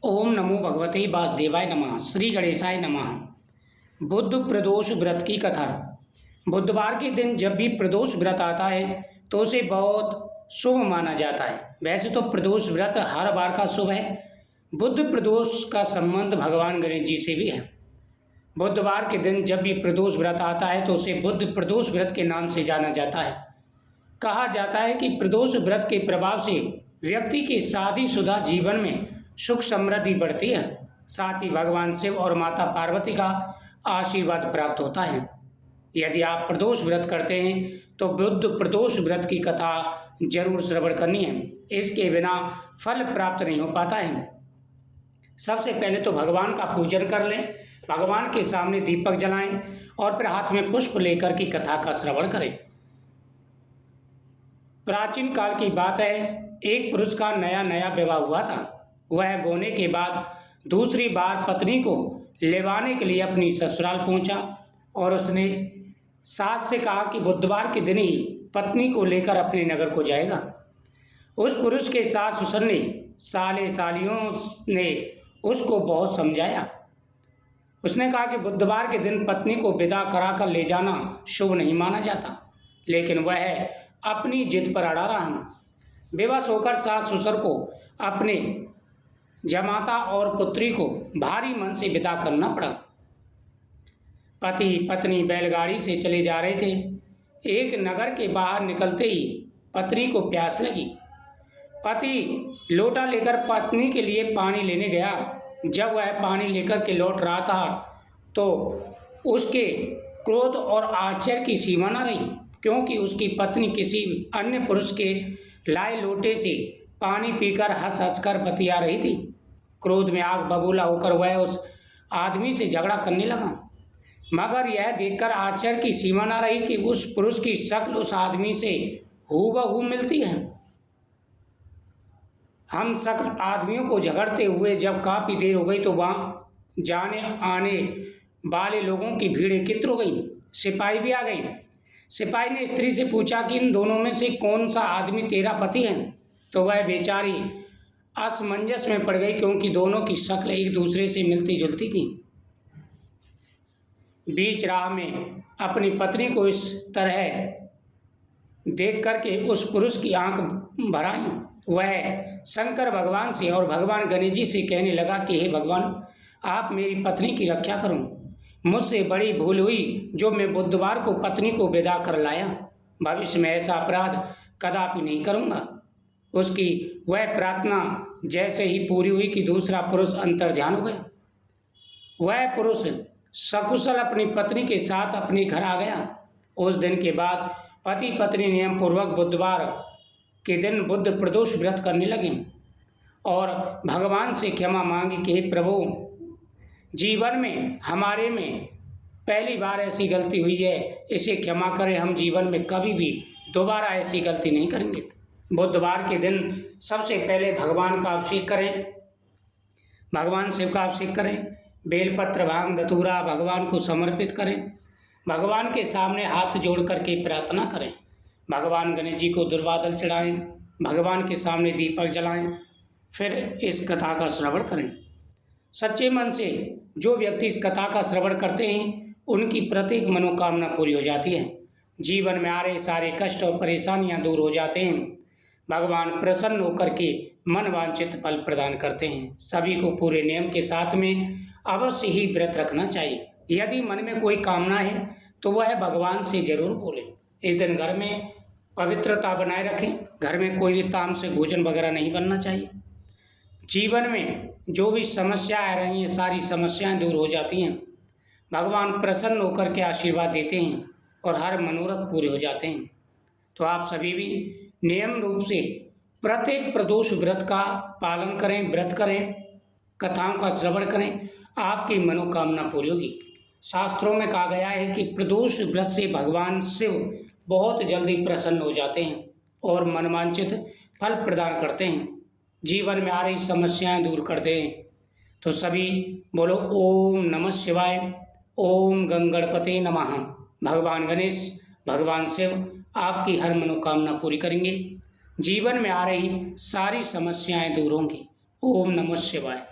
ओम नमो भगवते वासुदेवाय नमः। श्री गणेशाय नमः। बुध प्रदोष व्रत की कथा। बुधवार के दिन जब भी प्रदोष व्रत आता है तो उसे बहुत शुभ माना जाता है। वैसे तो प्रदोष व्रत हर बार का शुभ है। बुध प्रदोष का संबंध भगवान गणेश जी से भी है। बुधवार के दिन जब भी प्रदोष व्रत आता है तो उसे बुध प्रदोष व्रत के नाम से जाना जाता है। कहा जाता है कि प्रदोष व्रत के प्रभाव से व्यक्ति के शादीशुदा जीवन में सुख समृद्धि बढ़ती है, साथ ही भगवान शिव और माता पार्वती का आशीर्वाद प्राप्त होता है। यदि आप प्रदोष व्रत करते हैं तो बुध प्रदोष व्रत की कथा जरूर श्रवण करनी है, इसके बिना फल प्राप्त नहीं हो पाता है। सबसे पहले तो भगवान का पूजन कर लें, भगवान के सामने दीपक जलाएं और फिर हाथ में पुष्प लेकर की कथा का श्रवण करें। प्राचीन काल की बात है, एक पुरुष का नया नया विवाह हुआ था। वह गोने के बाद दूसरी बार पत्नी को लेवाने के लिए अपनी ससुराल पहुंचा और उसने सास से कहा कि बुधवार के दिन ही पत्नी को लेकर अपने नगर को जाएगा। उस पुरुष के सास ससुर ने साले सालियों ने उसको बहुत समझाया। उसने कहा कि बुधवार के दिन पत्नी को विदा करा कर ले जाना शुभ नहीं माना जाता, लेकिन वह अपनी जिद पर अड़ा रहा। बेबस होकर सास ससुर को अपने जमाता और पुत्री को भारी मन से विदा करना पड़ा। पति पत्नी बैलगाड़ी से चले जा रहे थे। एक नगर के बाहर निकलते ही पत्नी को प्यास लगी। पति लोटा लेकर पत्नी के लिए पानी लेने गया। जब वह पानी लेकर के लौट रहा था तो उसके क्रोध और आश्चर्य की सीमा न रही, क्योंकि उसकी पत्नी किसी अन्य पुरुष के लाए लोटे से पानी पीकर हंस हंस कर बतिया रही थी। क्रोध में आग बबूला होकर वह उस आदमी से झगड़ा करने लगा, मगर यह देखकर आश्चर्य की सीमा न रही कि उस पुरुष की शक्ल उस आदमी से हूबहू मिलती है। हम शक्ल आदमियों को झगड़ते हुए जब काफ़ी देर हो गई तो वहाँ जाने आने वाले लोगों की भीड़ एकत्र हो गई। सिपाही भी आ गई। सिपाही ने स्त्री से पूछा कि इन दोनों में से कौन सा आदमी तेरा पति है? तो वह बेचारी असमंजस में पड़ गई, क्योंकि दोनों की शक्ल एक दूसरे से मिलती जुलती थी। बीच राह में अपनी पत्नी को इस तरह देख करके उस पुरुष की आंख भर आई। वह शंकर भगवान से और भगवान गणेश जी से कहने लगा कि हे भगवान, आप मेरी पत्नी की रक्षा करो। मुझसे बड़ी भूल हुई जो मैं बुधवार को पत्नी को विदा कर लाया। भविष्य में ऐसा अपराध कदापि नहीं करूँगा। उसकी वह प्रार्थना जैसे ही पूरी हुई कि दूसरा पुरुष अंतर्ध्यान हो गया। वह पुरुष सकुशल अपनी पत्नी के साथ अपने घर आ गया। उस दिन के बाद पति पत्नी नियम पूर्वक बुधवार के दिन बुध प्रदोष व्रत करने लगे और भगवान से क्षमा मांगी कि हे प्रभु, जीवन में हमारे में पहली बार ऐसी गलती हुई है, इसे क्षमा करें। हम जीवन में कभी भी दोबारा ऐसी गलती नहीं करेंगे। बुधवार के दिन सबसे पहले भगवान का अभिषेक करें, भगवान शिव का अभिषेक करें। बेलपत्र भांग धतूरा भगवान को समर्पित करें। भगवान के सामने हाथ जोड़ करके प्रार्थना करें। भगवान गणेश जी को दुर्वादल चढ़ाएं, भगवान के सामने दीपक जलाएं, फिर इस कथा का श्रवण करें। सच्चे मन से जो व्यक्ति इस कथा का श्रवण करते हैं उनकी प्रत्येक मनोकामना पूरी हो जाती है। जीवन में आ रहे सारे कष्ट और परेशानियां दूर हो जाते हैं। भगवान प्रसन्न होकर के मन वांछित फल प्रदान करते हैं। सभी को पूरे नियम के साथ में अवश्य ही व्रत रखना चाहिए। यदि मन में कोई कामना है तो वह भगवान से जरूर बोलें। इस दिन घर में पवित्रता बनाए रखें। घर में कोई भी तामसिक भोजन वगैरह नहीं बनना चाहिए। जीवन में जो भी समस्याएं आ रही हैं सारी समस्याएं दूर हो जाती हैं। भगवान प्रसन्न होकर के आशीर्वाद देते हैं और हर मनोरथ पूरे हो जाते हैं। तो आप सभी भी नियम रूप से प्रत्येक प्रदोष व्रत का पालन करें, व्रत करें, कथाओं का श्रवण करें, आपकी मनोकामना पूरी होगी। शास्त्रों में कहा गया है कि प्रदोष व्रत से भगवान शिव बहुत जल्दी प्रसन्न हो जाते हैं और मनवांछित फल प्रदान करते हैं, जीवन में आ रही समस्याएं दूर करते हैं। तो सभी बोलो ओम नमः शिवाय, ओम गंगणपते नमः। भगवान गणेश, भगवान शिव आपकी हर मनोकामना पूरी करेंगे। जीवन में आ रही सारी समस्याएं दूर होंगी। ओम नमः शिवाय।